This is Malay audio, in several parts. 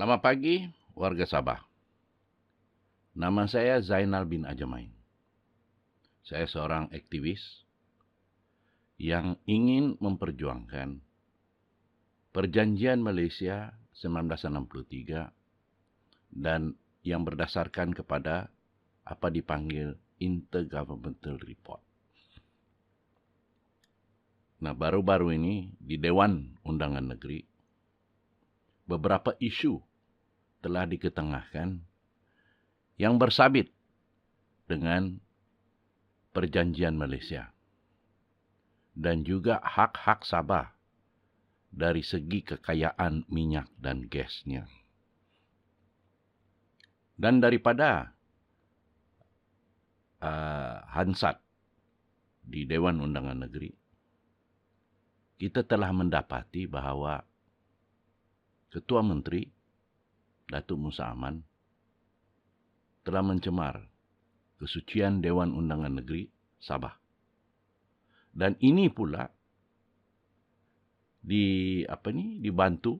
Selamat pagi, warga Sabah. Nama saya Zainal bin Ajamain. Saya seorang aktivis yang ingin memperjuangkan Perjanjian Malaysia 1963 dan yang berdasarkan kepada apa dipanggil Intergovernmental Report. Nah, baru-baru ini di Dewan Undangan Negeri, beberapa isu telah diketengahkan yang bersabit dengan Perjanjian Malaysia dan juga hak-hak Sabah dari segi kekayaan minyak dan gasnya. Dan daripada Hansat di Dewan Undangan Negeri, kita telah mendapati bahawa Ketua Menteri Datuk Musa Aman telah mencemar kesucian Dewan Undangan Negeri Sabah. Dan ini pula dibantu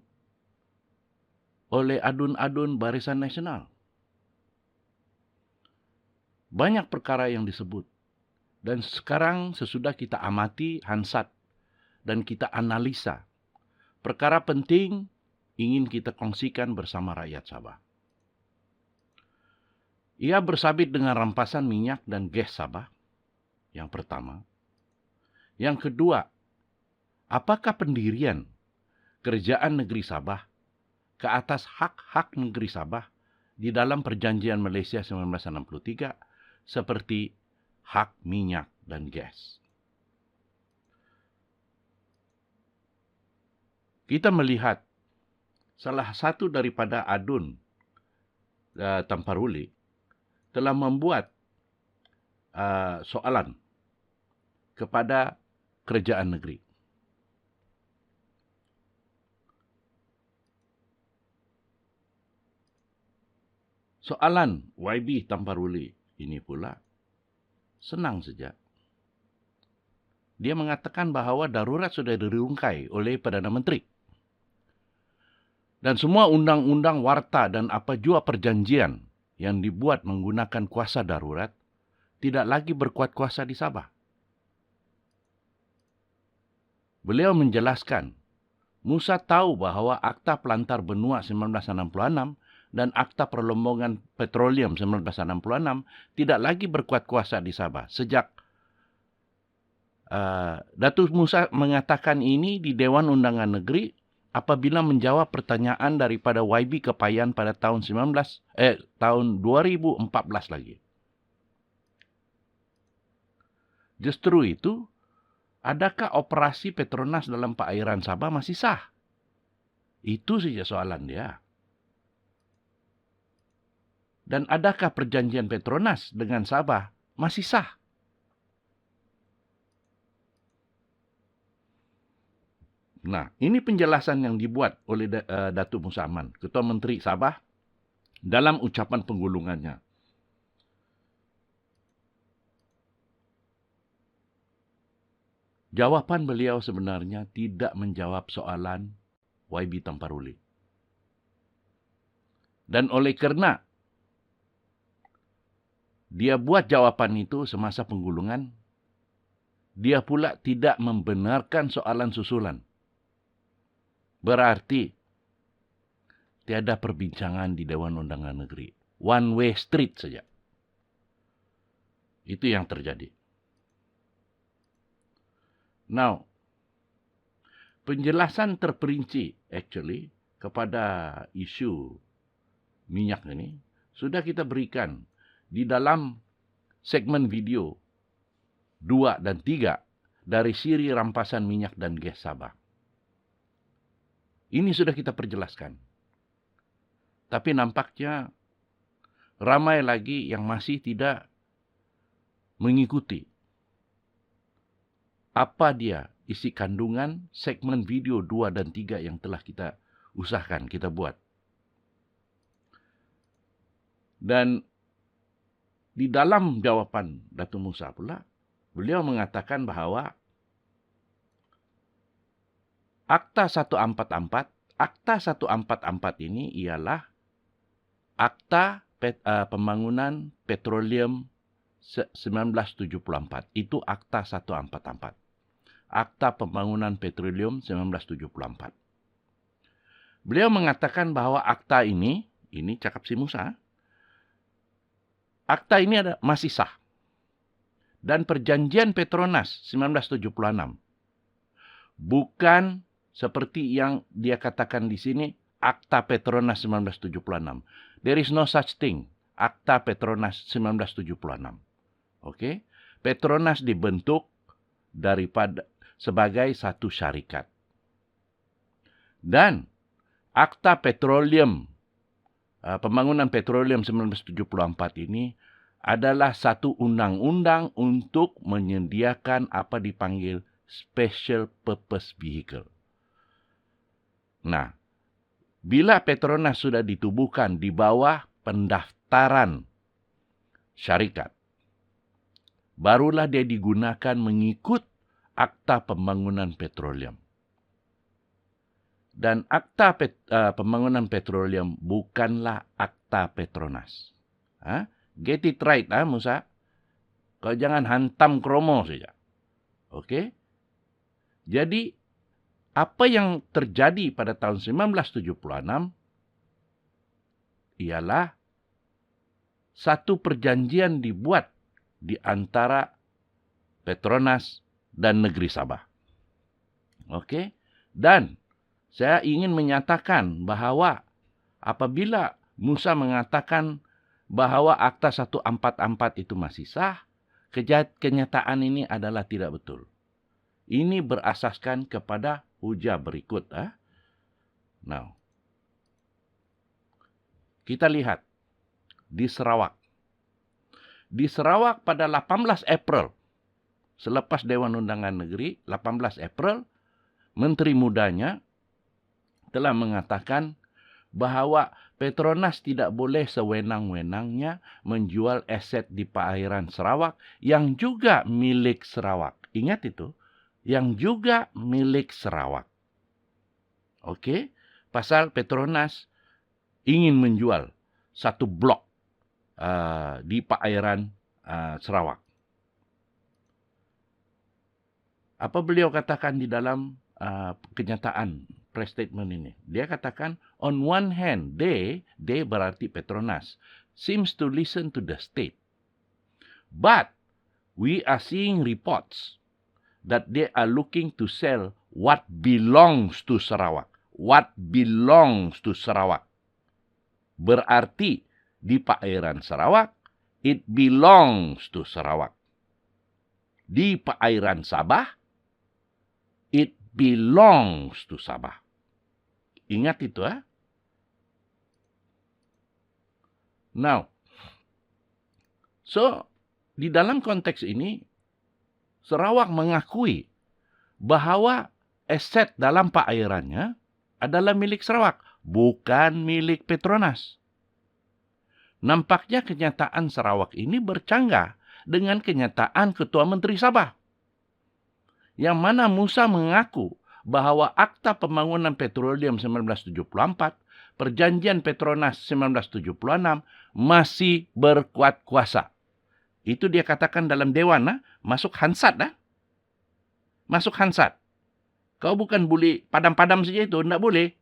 oleh adun-adun Barisan Nasional. Banyak perkara yang disebut. Dan sekarang sesudah kita amati Hansat dan kita analisa, perkara penting ingin kita kongsikan bersama rakyat Sabah. Ia bersabit dengan rampasan minyak dan gas Sabah, yang pertama. Yang kedua, apakah pendirian kerajaan negeri Sabah ke atas hak-hak negeri Sabah di dalam Perjanjian Malaysia 1963 seperti hak minyak dan gas. Kita melihat salah satu daripada adun Tamparuli telah membuat soalan kepada kerajaan negeri. Soalan YB Tamparuli ini pula senang saja. Dia mengatakan bahawa darurat sudah dirungkai oleh Perdana Menteri. Dan semua undang-undang warta dan apa jua perjanjian yang dibuat menggunakan kuasa darurat tidak lagi berkuat kuasa di Sabah. Beliau menjelaskan, Musa tahu bahawa Akta Pelantar Benua 1966 dan Akta Perlombongan Petroleum 1966 tidak lagi berkuat kuasa di Sabah. Sejak Datuk Musa mengatakan ini di Dewan Undangan Negeri apabila menjawab pertanyaan daripada YB Kepayan pada tahun 2014 lagi. Justru itu, adakah operasi Petronas dalam perairan Sabah masih sah? Itu saja soalan dia. Dan adakah perjanjian Petronas dengan Sabah masih sah? Nah, ini penjelasan yang dibuat oleh Datuk Musa Aman, Ketua Menteri Sabah, dalam ucapan penggulungannya. Jawapan beliau sebenarnya tidak menjawab soalan YB Tamparuli. Dan oleh kerana dia buat jawapan itu semasa penggulungan, dia pula tidak membenarkan soalan susulan. Berarti tiada perbincangan di Dewan Undangan Negeri. One way street saja. Itu yang terjadi. Now, penjelasan terperinci actually kepada isu minyak ini sudah kita berikan di dalam segmen video 2 dan 3 dari siri rampasan minyak dan gas Sabah. Ini sudah kita perjelaskan. Tapi nampaknya ramai lagi yang masih tidak mengikuti apa dia isi kandungan segmen video 2 dan 3 yang telah kita usahakan, kita buat. Dan di dalam jawapan Datuk Musa pula, beliau mengatakan bahawa Akta 144 Akta 144 ini ialah Akta Pembangunan Petroleum 1974. Itu Akta 144. Akta Pembangunan Petroleum 1974. Beliau mengatakan bahwa akta ini cakap si Musa, akta ini masih sah. Dan perjanjian Petronas 1976 bukan seperti yang dia katakan di sini, Akta Petronas 1976. There is no such thing, Akta Petronas 1976. Oke? Petronas dibentuk sebagai satu syarikat. Dan Akta Petroleum, Pembangunan Petroleum 1974 ini adalah satu undang-undang untuk menyediakan apa dipanggil Special Purpose Vehicle. Nah, bila Petronas sudah ditubuhkan di bawah pendaftaran syarikat, barulah dia digunakan mengikut Akta Pembangunan Petroleum. Dan Akta Pembangunan Petroleum bukanlah Akta Petronas. Get it right, Musa. Kau jangan hantam kromo saja. Oke? Jadi, apa yang terjadi pada tahun 1976 ialah satu perjanjian dibuat di antara Petronas dan negeri Sabah. Oke? Dan saya ingin menyatakan bahwa apabila Musa mengatakan bahwa Akta 144 itu masih sah, kenyataan ini adalah tidak betul. Ini berasaskan kepada hujah berikut. Now, kita lihat di Sarawak. Di Sarawak pada 18 April, selepas Dewan Undangan Negeri, 18 April, Menteri Mudanya telah mengatakan bahawa Petronas tidak boleh sewenang-wenangnya menjual aset di perairan Sarawak yang juga milik Sarawak. Ingat itu, yang juga milik Sarawak. Oke, pasal Petronas ingin menjual satu blok di perairan Sarawak. Apa beliau katakan di dalam kenyataan press statement ini? Dia katakan, on one hand, they berarti Petronas, seems to listen to the state. But we are seeing reports that they are looking to sell what belongs to Sarawak. What belongs to Sarawak. Berarti di perairan Sarawak, it belongs to Sarawak. Di perairan Sabah, it belongs to Sabah. Ingat itu, Now, so di dalam konteks ini, Sarawak mengakui bahawa aset dalam perairannya adalah milik Sarawak, bukan milik Petronas. Nampaknya kenyataan Sarawak ini bercanggah dengan kenyataan Ketua Menteri Sabah, yang mana Musa mengaku bahawa Akta Pembangunan Petroleum 1974, Perjanjian Petronas 1976 masih berkuat kuasa. Itu dia katakan dalam Dewan, masuk Hansat. Masuk Hansat. Kau bukan boleh padam-padam saja itu, tidak boleh.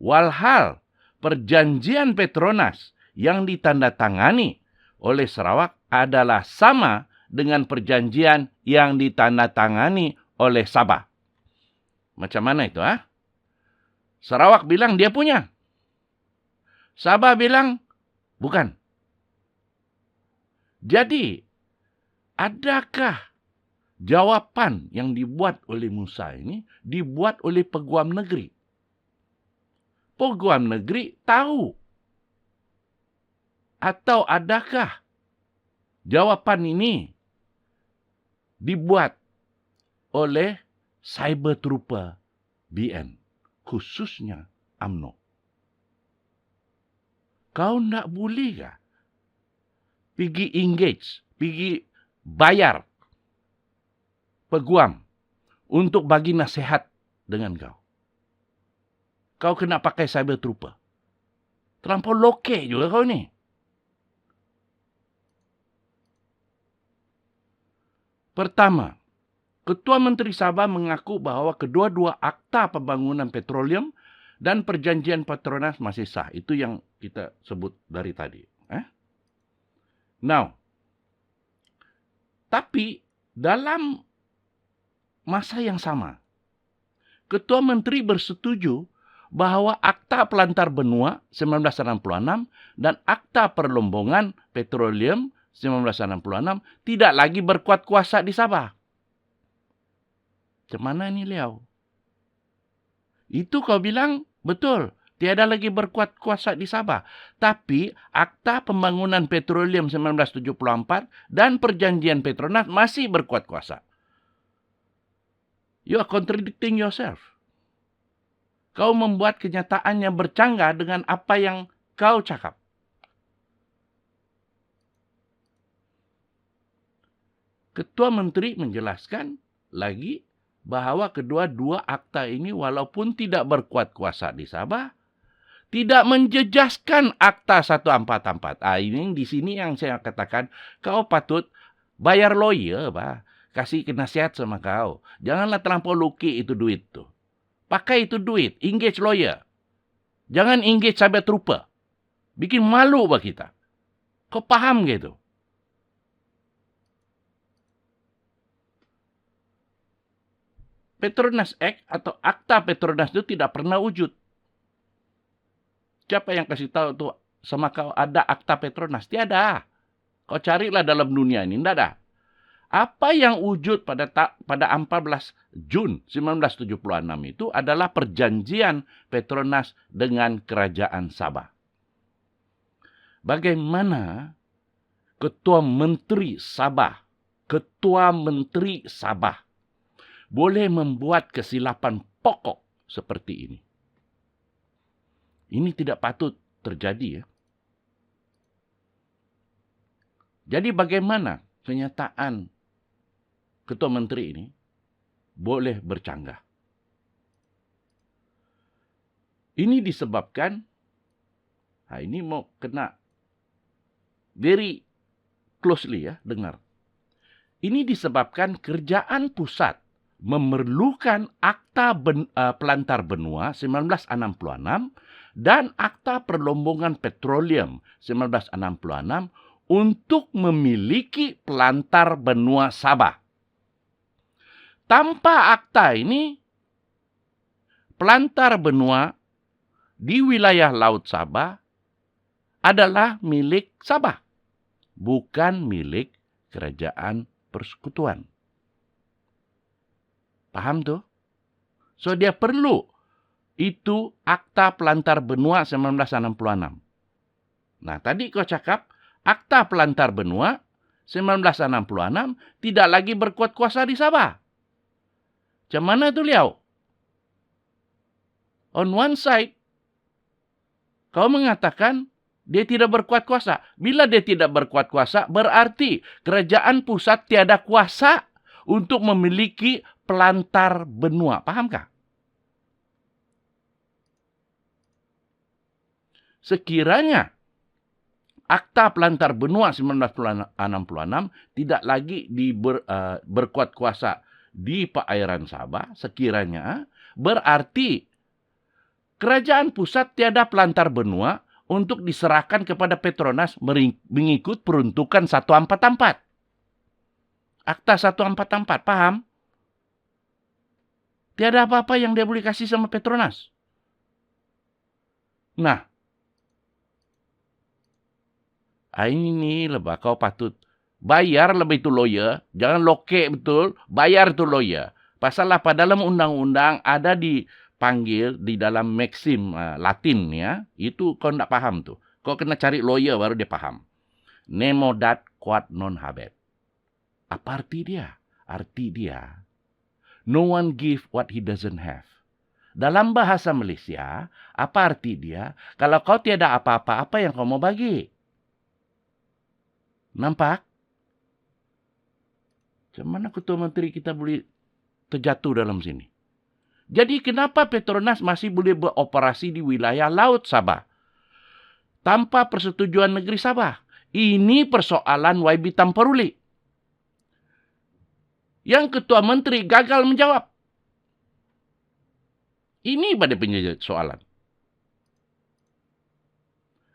Walhal perjanjian Petronas yang ditandatangani oleh Sarawak adalah sama dengan perjanjian yang ditandatangani oleh Sabah. Macam mana itu? Sarawak bilang dia punya. Sabah bilang bukan. Jadi, adakah jawapan yang dibuat oleh Musa ini dibuat oleh Peguam Negeri? Peguam Negeri tahu. Atau adakah jawapan ini dibuat oleh Cyber Trooper BN, khususnya UMNO? Kau nak boleh kah pergi engage, pergi bayar peguam untuk bagi nasihat dengan kau? kau kena pakai cyber trooper. Terlampau lokek juga kau ni. Pertama, Ketua Menteri Sabah mengaku bahawa kedua-dua akta pembangunan petroleum dan perjanjian Petronas masih sah. Itu yang kita sebut dari tadi. Now, tapi dalam masa yang sama, Ketua Menteri bersetuju bahawa Akta Pelantar Benua 1966 dan Akta Perlombongan Petroleum 1966 tidak lagi berkuat kuasa di Sabah. Macam mana ni, Liao? Itu kau bilang betul, tiada lagi berkuat kuasa di Sabah. Tapi Akta Pembangunan Petroleum 1974 dan Perjanjian Petronas masih berkuat kuasa. You are contradicting yourself. Kau membuat kenyataan yang bercanggah dengan apa yang kau cakap. Ketua Menteri menjelaskan lagi bahawa kedua-dua akta ini walaupun tidak berkuat kuasa di Sabah, tidak menjejaskan Akta 144. Ini di sini yang saya katakan, kau patut bayar lawyer, kasih nasihat sama kau. Janganlah terlampau luki itu duit tu. Pakai itu duit, engage lawyer. Jangan engage cyber trooper. Bikin malu bagi kita. Kau paham gitu? Petronas Act atau Akta Petronas itu tidak pernah wujud. Siapa yang kasih tahu tu sama kau ada Akta Petronas? Tiada. Kau carilah dalam dunia ini, tidak ada. Apa yang wujud pada 14 Jun 1976 itu adalah perjanjian Petronas dengan Kerajaan Sabah. Bagaimana Ketua Menteri Sabah boleh membuat kesilapan pokok seperti ini? Ini tidak patut terjadi, ya. Jadi bagaimana kenyataan Ketua Menteri ini boleh bercanggah? Ini disebabkan, ini mau kena very closely, ya, dengar. Ini disebabkan kerajaan pusat memerlukan Akta Pelantar Benua 1966 dan Akta Perlombongan Petroleum 1966 untuk memiliki pelantar benua Sabah. Tanpa akta ini, pelantar benua di wilayah Laut Sabah adalah milik Sabah, bukan milik Kerajaan Persekutuan. Paham tu? So dia perlu itu Akta Pelantar Benua 1966. Nah, tadi kau cakap Akta Pelantar Benua 1966 tidak lagi berkuat kuasa di Sabah. Macam mana tu, Liao? On one side, kau mengatakan dia tidak berkuat kuasa. Bila dia tidak berkuat kuasa, berarti kerajaan pusat tiada kuasa untuk memiliki pelantar benua. Pahamkah? Sekiranya Akta Pelantar Benua 1966 tidak lagi berkuat kuasa di perairan Sabah, sekiranya berarti kerajaan pusat tiada pelantar benua untuk diserahkan kepada Petronas mengikut peruntukan 144. Akta 144, paham? Tiada apa-apa yang dia boleh kasih sama Petronas. Nah, ini lebah kau patut bayar lebih itu lawyer. Jangan lokek betul. Bayar itu lawyer. Pasal apa? Dalam undang-undang ada dipanggil di dalam Maxim Latin, ya. Itu kau tidak paham tu. Kau kena cari lawyer baru dia paham. Nemo dat quod non habet. Apa arti dia? Arti dia, no one give what he doesn't have. Dalam bahasa Malaysia, apa arti dia? Kalau kau tiada apa-apa, apa yang kau mau bagi? Nampak? Macam mana Ketua Menteri kita boleh terjatuh dalam sini? Jadi kenapa Petronas masih boleh beroperasi di wilayah laut Sabah tanpa persetujuan negeri Sabah? Ini persoalan YB Tamparuli. Yang Ketua Menteri gagal menjawab. Ini pada penjajah soalan.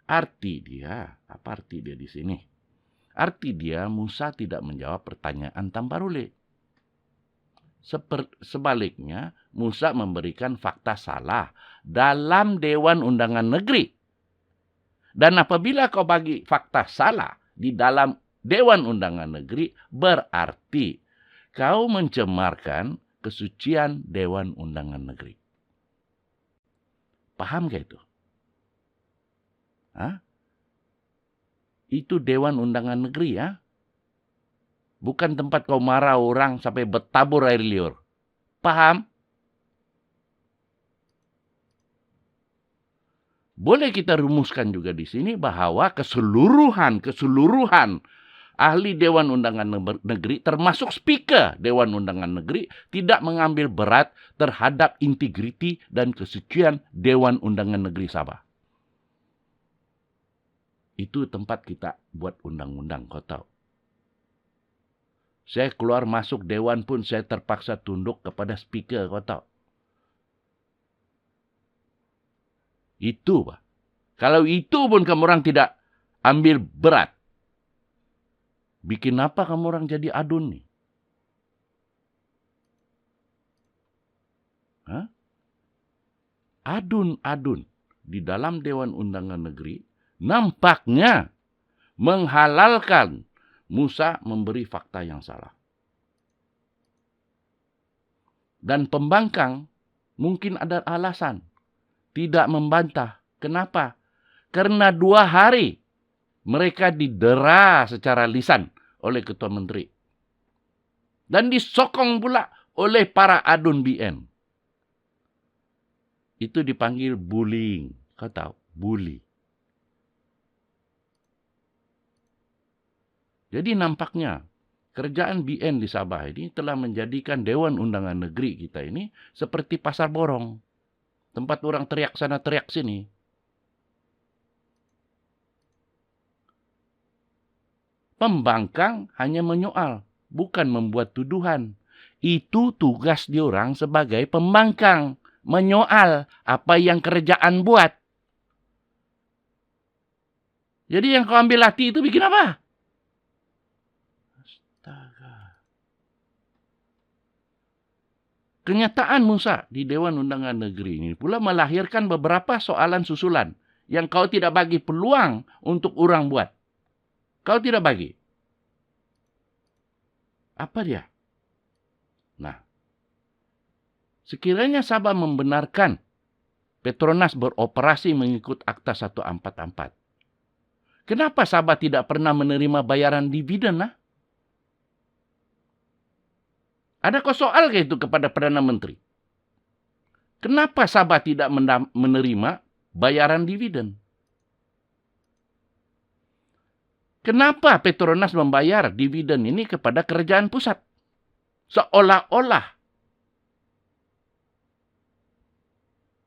Apa arti dia di sini? Arti dia Musa tidak menjawab pertanyaan Tamparuli. Sebaliknya, Musa memberikan fakta salah dalam Dewan Undangan Negeri. Dan apabila kau bagi fakta salah di dalam Dewan Undangan Negeri, berarti kau mencemarkan kesucian Dewan Undangan Negeri. Paham gak itu? Hah? Itu Dewan Undangan Negeri ya. Bukan tempat kau marah orang sampai bertabur air liur. Paham? Boleh kita rumuskan juga di sini bahwa keseluruhan ahli Dewan Undangan Negeri termasuk Speaker Dewan Undangan Negeri tidak mengambil berat terhadap integriti dan kesucian Dewan Undangan Negeri Sabah. Itu tempat kita buat undang-undang, kau tahu. Saya keluar masuk dewan pun saya terpaksa tunduk kepada speaker, kau tahu. Itu, Pak. Kalau itu pun kamu orang tidak ambil berat. Bikin apa kamu orang jadi adun nih? Hah? Adun-adun di dalam Dewan Undangan Negeri nampaknya menghalalkan Musa memberi fakta yang salah. Dan pembangkang mungkin ada alasan tidak membantah. Kenapa? Karena 2 hari mereka didera secara lisan oleh Ketua Menteri. Dan disokong pula oleh para adun BN. Itu dipanggil bullying. Kau tahu? Bully. Jadi nampaknya kerajaan BN di Sabah ini telah menjadikan Dewan Undangan Negeri kita ini seperti pasar borong. Tempat orang teriak sana teriak sini. Pembangkang hanya menyoal, bukan membuat tuduhan. Itu tugas diorang sebagai pembangkang. Menyoal apa yang kerajaan buat. Jadi yang kau ambil hati itu bikin apa? Kenyataan Musa di Dewan Undangan Negeri ini pula melahirkan beberapa soalan susulan yang kau tidak bagi peluang untuk orang buat. Kau tidak bagi. Apa dia? Nah, sekiranya Sabah membenarkan Petronas beroperasi mengikut Akta 144, kenapa Sabah tidak pernah menerima bayaran dividen? Ada kau soal ke itu kepada Perdana Menteri? Kenapa Sabah tidak menerima bayaran dividen? Kenapa Petronas membayar dividen ini kepada kerajaan pusat? Seolah-olah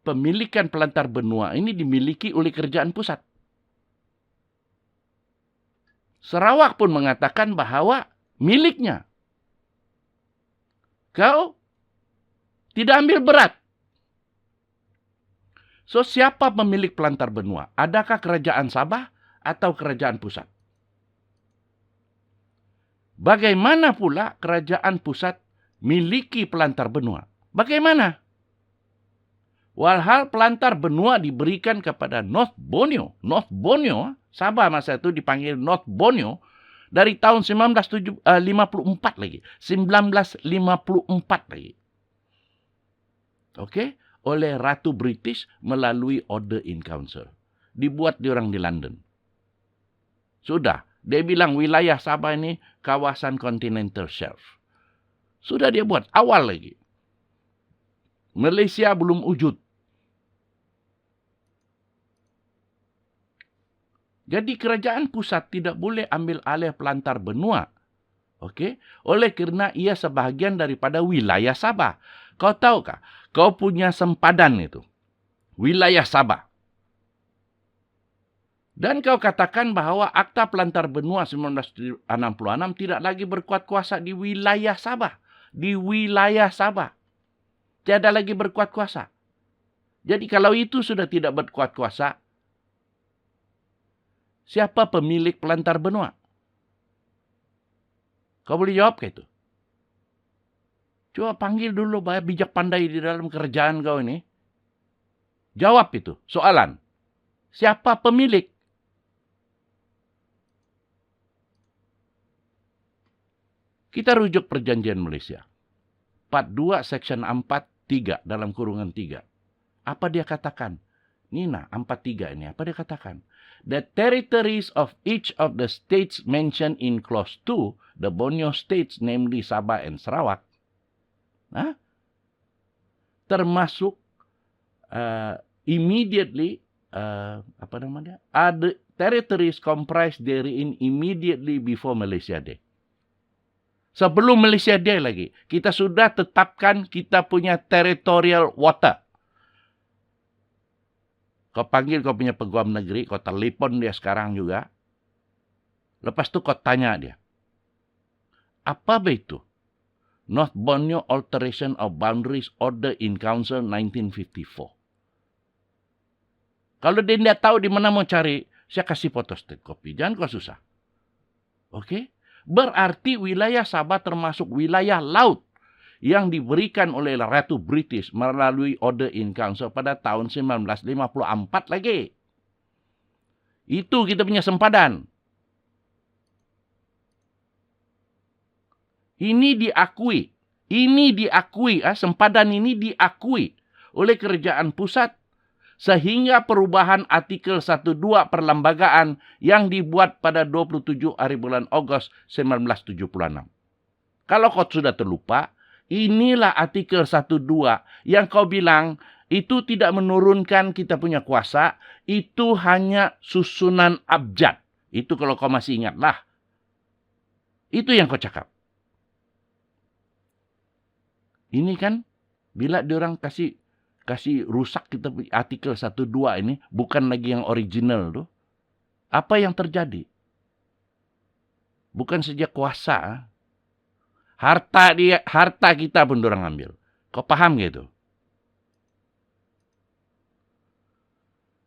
pemilikan Pelantar Benua ini dimiliki oleh kerajaan pusat. Sarawak pun mengatakan bahwa miliknya. Kau tidak ambil berat. So, siapa pemilik Pelantar Benua? Adakah kerajaan Sabah atau kerajaan pusat? Bagaimana pula kerajaan pusat miliki Pelantar Benua? Bagaimana? Walhal Pelantar Benua diberikan kepada North Borneo. North Borneo, Sabah masa itu dipanggil North Borneo, dari tahun 1954 lagi. 1954 lagi. Oke? Oleh Ratu British melalui Order in Council. Dibuat diorang di London. Sudah. Dia bilang wilayah Sabah ini kawasan Continental Shelf. Sudah dia buat. Awal lagi. Malaysia belum wujud. Jadi kerajaan pusat tidak boleh ambil alih Pelantar Benua. Okey? Oleh kerana ia sebahagian daripada wilayah Sabah. Kau tahukah? kau punya sempadan itu, wilayah Sabah. Dan kau katakan bahwa Akta Pelantar Benua 1966 tidak lagi berkuat kuasa di wilayah Sabah. Di wilayah Sabah. Tiada lagi berkuat kuasa. Jadi kalau itu sudah tidak berkuat kuasa, siapa pemilik Pelantar Benua? Kau boleh jawab ke itu? Coba panggil dulu bijak pandai di dalam kerjaan kau ini. Jawab itu, soalan. Siapa pemilik? Kita rujuk perjanjian Malaysia. Part 2 Section 43 dalam kurungan 3. Apa dia katakan? Nina, 43 ini, apa dia katakan? The territories of each of the states mentioned in Clause 2, the Borneo states, namely Sabah and Sarawak, termasuk immediately, are the territories comprised therein immediately before Malaysia Day. Sebelum Malaysia Day lagi, kita sudah tetapkan kita punya territorial water. Kau panggil kau punya peguam negeri, kau telepon dia sekarang juga. Lepas tu kau tanya dia, apa itu North Borneo Alteration of Boundaries Order in Council 1954? Kalau dia tidak tahu di mana mau cari, saya kasih photostat copy. Jangan kau susah. Oke? Berarti wilayah Sabah termasuk wilayah laut yang diberikan oleh Ratu British melalui Order in Council pada tahun 1954 lagi. Itu kita punya sempadan. Ini diakui. Sempadan ini diakui oleh kerajaan pusat sehingga perubahan artikel 12 perlembagaan yang dibuat pada 27 hari bulan Ogos 1976. Kalau kau sudah terlupa, inilah artikel 12 yang kau bilang itu tidak menurunkan kita punya kuasa, itu hanya susunan abjad. Itu kalau kau masih ingat lah. Itu yang kau cakap. Ini kan bila diorang kasih rusak kita artikel 12 ini, bukan lagi yang original tuh. Apa yang terjadi? Bukan saja kuasa, harta kita pun diorang ambil. Kau paham gitu?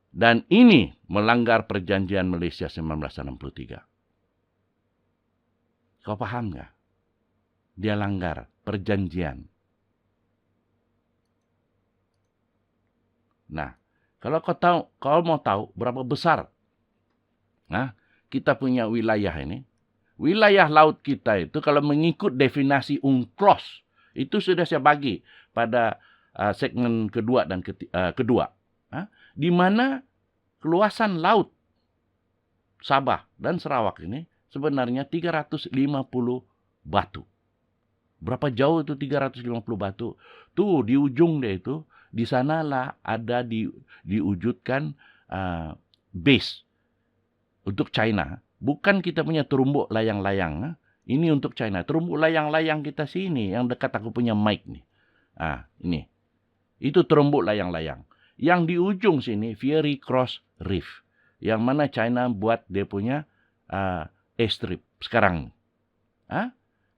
Dan ini melanggar perjanjian Malaysia 1963. Kau paham nggak? Dia langgar perjanjian. Nah, kalau kau mau tahu berapa besar kita punya wilayah ini, wilayah laut kita itu kalau mengikut definisi UNCLOS, itu sudah saya bagi pada segmen kedua dan kedua. Di mana keluasan laut Sabah dan Sarawak ini sebenarnya 350 batu. Berapa jauh itu 350 batu? Tuh di ujung dia itu, di sanalah ada diwujudkan base untuk China. Bukan kita punya terumbuk layang-layang. Ini untuk China. Terumbuk layang-layang kita sini yang dekat aku punya mic nih. Ini. Itu terumbuk layang-layang. Yang di ujung sini Fiery Cross Reef. Yang mana China buat dia punya airstrip sekarang.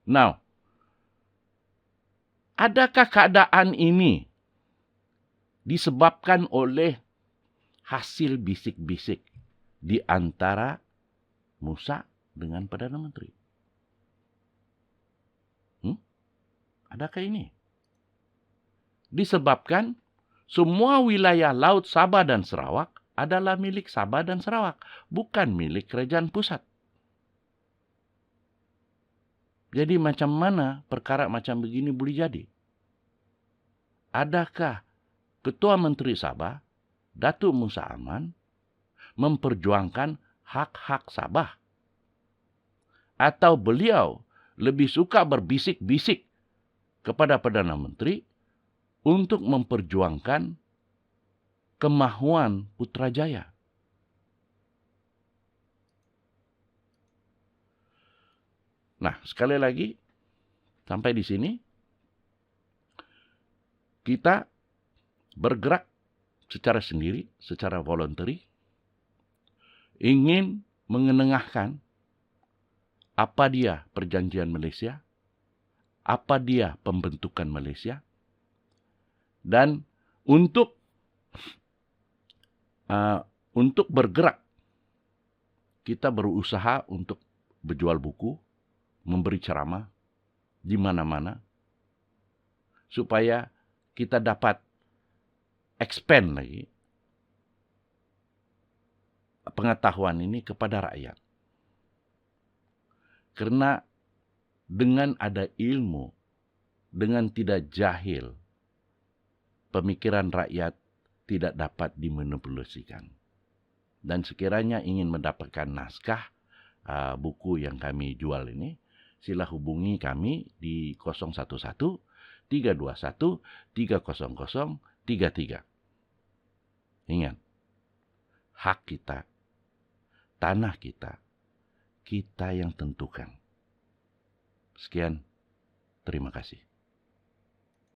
Now, adakah keadaan ini disebabkan oleh hasil bisik-bisik di antara Musa dengan Perdana Menteri? Adakah ini? Disebabkan semua wilayah laut Sabah dan Sarawak adalah milik Sabah dan Sarawak, bukan milik kerajaan pusat. Jadi macam mana perkara macam begini boleh jadi? Adakah Ketua Menteri Sabah, Datuk Musa Aman, memperjuangkan hak-hak Sabah? Atau beliau lebih suka berbisik-bisik kepada Perdana Menteri untuk memperjuangkan kemahuan Putrajaya? Nah, sekali lagi, sampai di sini, kita bergerak secara sendiri, secara voluntary, ingin mengenengahkan apa dia perjanjian Malaysia, apa dia pembentukan Malaysia, dan untuk bergerak, kita berusaha untuk berjual buku, memberi ceramah di mana-mana, supaya kita dapat expand lagi pengetahuan ini kepada rakyat. Karena dengan ada ilmu, dengan tidak jahil, pemikiran rakyat tidak dapat dimanipulasikan. Dan sekiranya ingin mendapatkan naskah buku yang kami jual ini, sila hubungi kami di 011 321 30033. Ingat, hak kita, tanah kita, kita yang tentukan. Sekian, terima kasih.